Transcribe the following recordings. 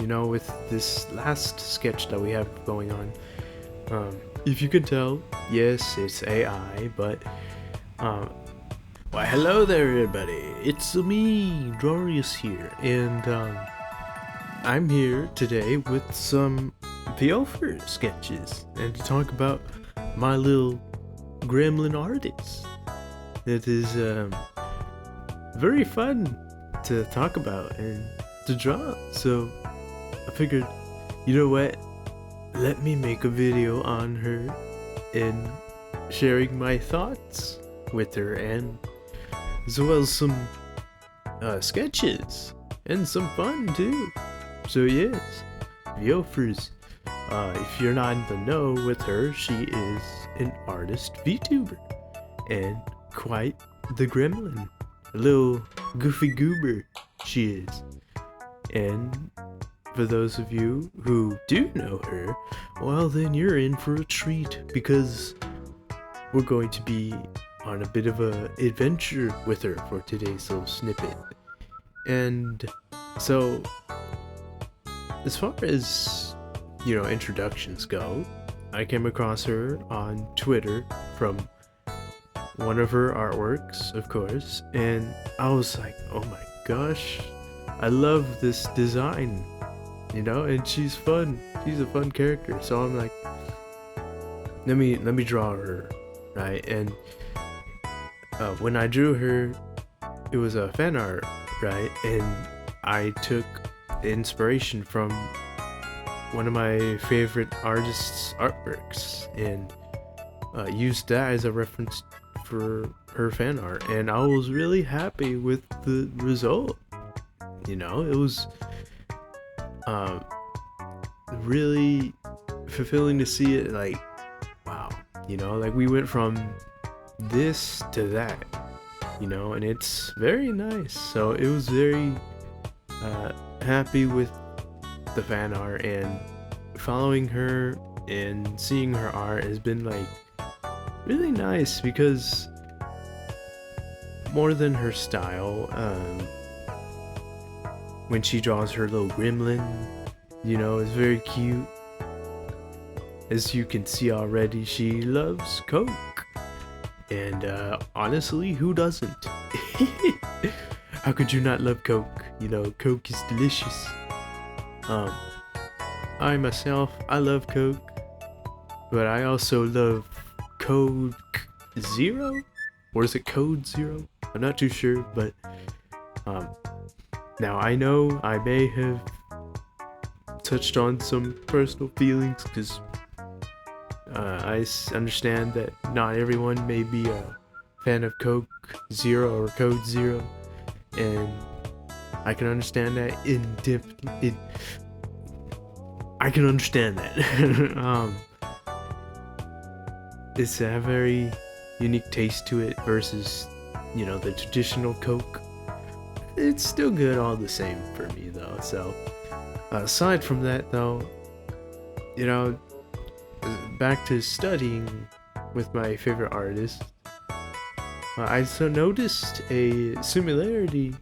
with this last sketch that we have going on. If you can tell, yes, it's AI, but why hello there everybody, it's me, Darius here, and I'm here today with some Vyolfers sketches, and to talk about my little gremlin artist. It is very fun to talk about and to draw, so I figured, you know what, let me make a video on her and sharing my thoughts with her, and as well as some sketches and some fun too. So yes, Vyolfers. If you're not in the know with her, she is an artist VTuber and quite the gremlin, a little goofy goober she is. And for those of you who do know her, well then you're in for a treat, because we're going to be on a bit of a adventure with her for today's little snippet. And so, as far as, introductions go, I came across her on Twitter from one of her artworks, of course, and I was like, oh my gosh, I love this design, and she's fun. She's a fun character, so I'm like, let me draw her, right? And when I drew her, it was a fan art, right? And I took inspiration from one of my favorite artists' artworks and used that as a reference for her fan art, and I was really happy with the result. It was really fulfilling to see it, like, wow, like we went from this to that, and it's very nice. So it was very happy with the fan art, and following her and seeing her art has been like really nice, because more than her style, when she draws her little gremlin, it's very cute. As you can see already, she loves Coke, and honestly, who doesn't? How could you not love Coke? Coke is delicious. I myself, I love Coke, but I also love Coke Zero? Or is it Code Zero? I'm not too sure, but now I know I may have touched on some personal feelings, because I understand that not everyone may be a fan of Coke Zero or Code Zero, and I can understand that I can understand that. It's a very unique taste to it versus, the traditional Coke. It's still good all the same for me though. So aside from that though, back to studying with my favorite artist, I noticed a similarity,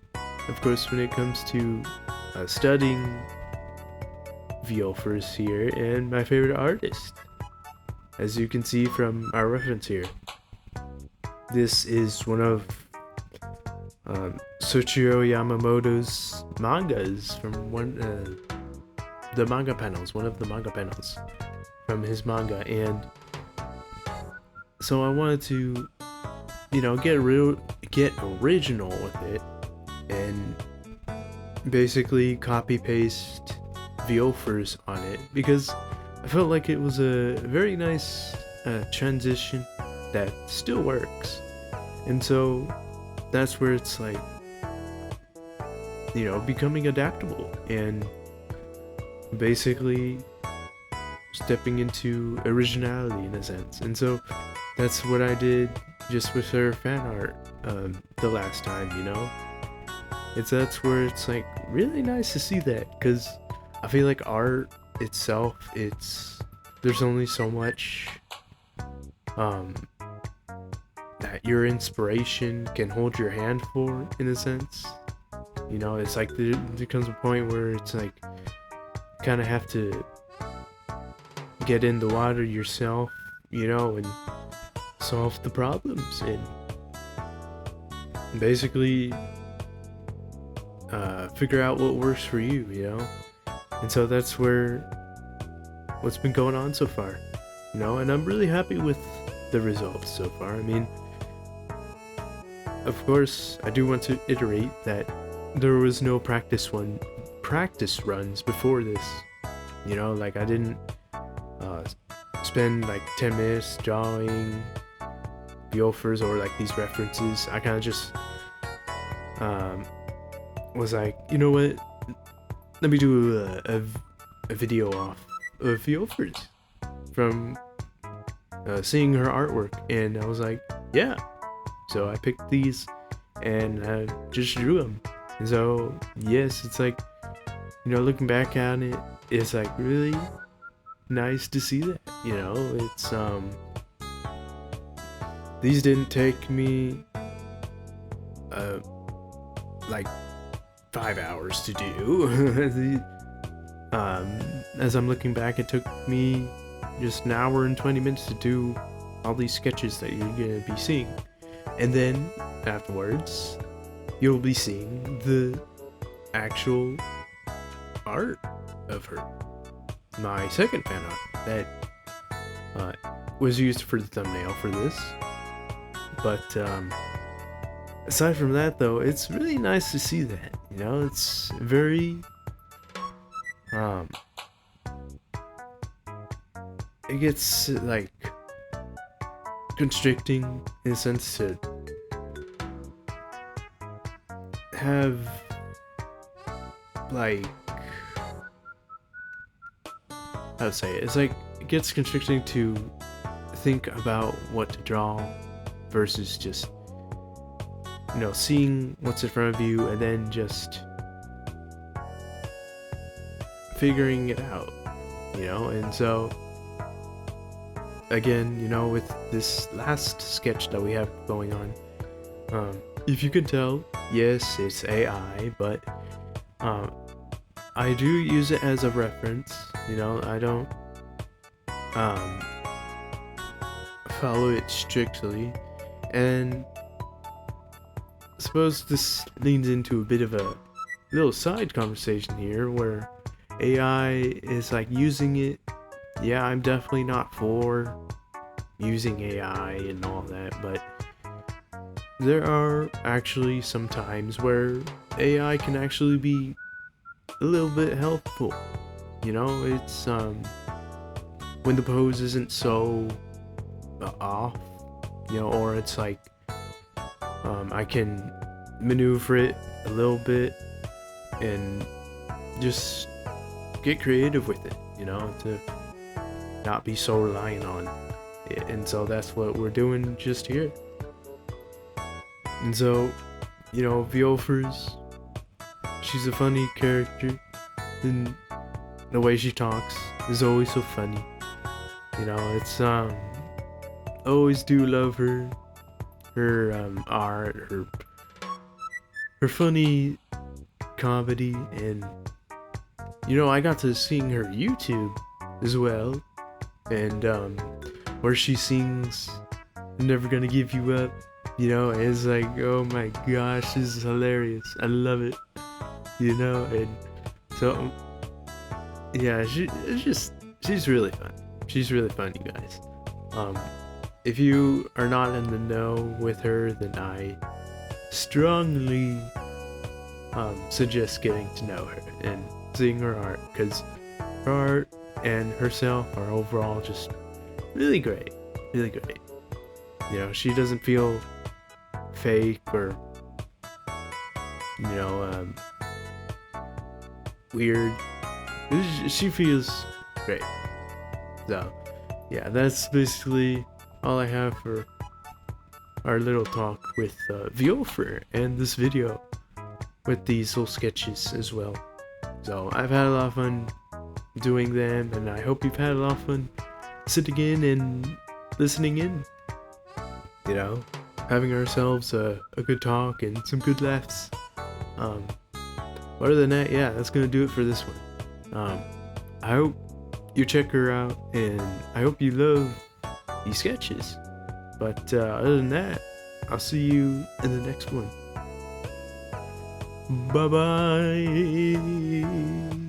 of course, when it comes to studying Vyolfers here and my favorite artist. As you can see from our reference here, this is one of Soichiro Yamamoto's mangas from one of the manga panels from his manga, and so I wanted to, get original with it and basically copy paste Vyolfers on it, because I felt like it was a very nice transition that still works. And so that's where it's like, becoming adaptable and basically stepping into originality in a sense. And so that's what I did just with her fan art the last time, that's where it's like really nice to see that, because I feel like art itself, there's only so much that your inspiration can hold your hand for, in a sense. It's like there comes a point where it's like kind of have to get in the water yourself, you know, and solve the problems and basically figure out what works for you, you know. And so that's what's been going on so far, you know, and I'm really happy with the results so far. I mean, of course, I do want to iterate that there was no practice runs before this, you know, like I didn't spend like 10 minutes drawing Vyolfers or like these references. I kind of just was like, you know what, let me do a video off of Vyolfers from seeing her artwork, and I was like, yeah. So I picked these and I just drew them. And so yes, it's like, you know, looking back on it, it's like really nice to see that, you know. It's these didn't take me like 5 hours to do. As I'm looking back, it took me just an hour and 20 minutes to do all these sketches that you're gonna be seeing, and then afterwards you'll be seeing the actual art of her, my second fan art that was used for the thumbnail for this. But aside from that, though, it's really nice to see that, you know. It's very it gets like constricting in a sense to have like, how to say it, it's like it gets constricting to think about what to draw versus just, you know, seeing what's in front of you and then just figuring it out, you know. And so again, you know, with this last sketch that we have going on, if you can tell, yes, it's AI, but I do use it as a reference, you know. I don't follow it strictly, and I suppose this leans into a bit of a little side conversation here where AI is like using it. Yeah, I'm definitely not for using AI and all that, but there are actually some times where AI can actually be a little bit helpful, you know. It's when the pose isn't so off, you know, or it's like I can maneuver it a little bit and just get creative with it, you know, to not be so reliant on it. And so that's what we're doing just here. And so, you know, Vyolfers, she's a funny character, and the way she talks is always so funny, you know. It's I always do love her art, her funny comedy, and you know, I got to seeing her YouTube as well, and where she sings "I'm Never Gonna Give You Up," you know. It's like, oh my gosh, this is hilarious. I love it, you know. And so yeah, she's really fun. She's really fun, you guys. If you are not in the know with her, then I strongly suggest getting to know her and seeing her art, because her art and herself are overall just really great, really great. You know, she doesn't feel fake or, you know, weird. She feels great. So yeah, that's basically all I have for our little talk with Vyolfer and this video with these little sketches as well. So I've had a lot of fun doing them, and I hope you've had a lot of fun sitting in and listening in, you know, having ourselves a good talk and some good laughs. Other than that, yeah, that's gonna do it for this one. I hope you check her out, and I hope you love these sketches. But other than that, I'll see you in the next one. Bye bye.